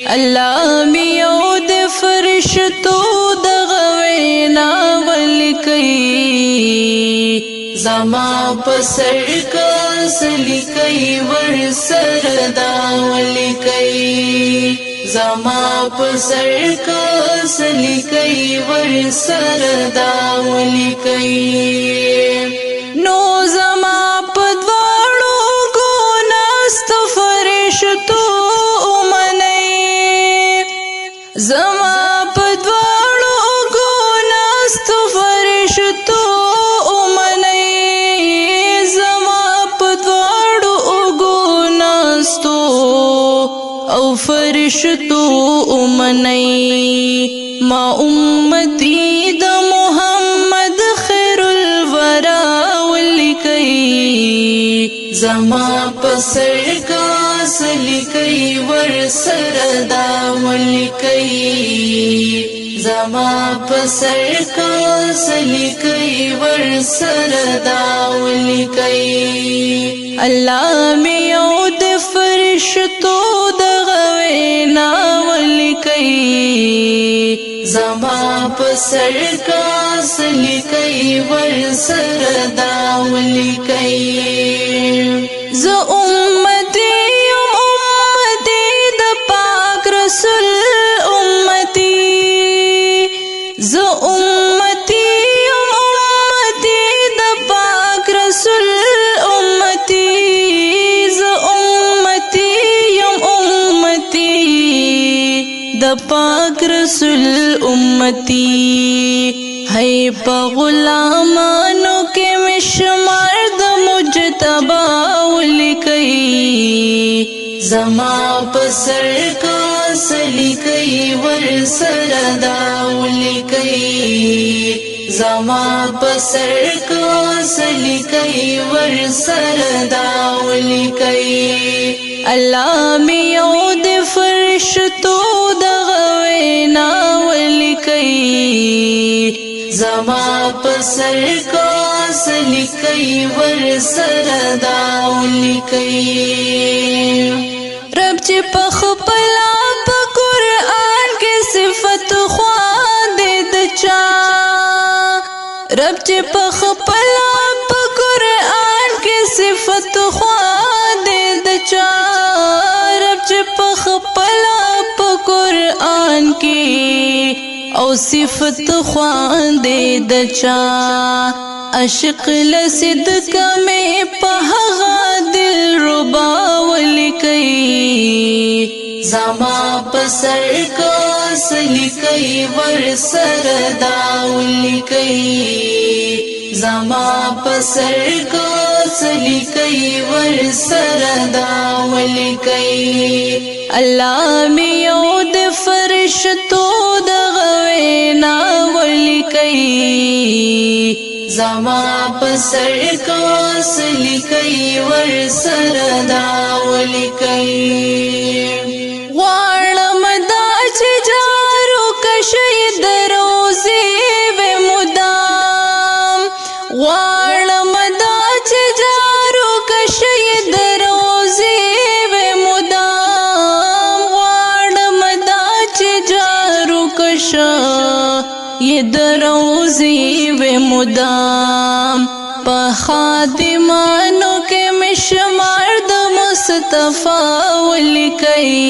الله میو د فرشتو د غوینا ولکئی زما پسر کاس لکئی ور سردا ولکئی زما پسر کاس لکئی ور سردا ولکئی نو زما پدواړو ګوناست فرشتو زما پدواړو ګوناست فرشتو اومنئ زما پدواړو ګوناستو او فرشتو اومنئ ما امتی د محمد خیر الورا ولکئی زما پسر کاس لکئی ور سردا ولکئی زما پسر کاس لکئی ور سردا ولکئی الله میو د فرشتو د غوینا ولکئی زما پسر کاس لکئی ور سردا ولکئی ز امتی د پاک رسول امتی ز امتی د پاک رسول امتی ز امتی د پاک رسول امتی ہے پا غلامانو کے مشمار د مجتبا ولکئی زما پسر کاس لکئی ور سردا ولکئی زما پسر کاس لکئی ور سردا ولکئی الله میو د فرشتو د غوینا ولکئی زما پسر کاس لکئی ور سردا ولکئی رب چې په خپلا په قرآن کې صفت خواندې د چا رب چې په خپلا په قرآن کې صفت خواندې د چا رب چې په خپلا په قرآن کې او صفت خواندې د چا عاشق لصدق مې په هغه دل ربا ولکئی زما پسر کاس لکئی ور سردا ولکئی زما پسر کاس لکئی ور سردا ولکئی الله میو د فرشتو د غوینا ولکئی زما پسر کاس لکئی ور سردا ولکئی غواړم دا چې جارو کشي د روزي به مدام غواړم دا چې جارو کشي د روزي به مدام غواړم دا چې جارو کشي د روزي به مدام په خادمانو کې مشمار د مصطفی ولکئی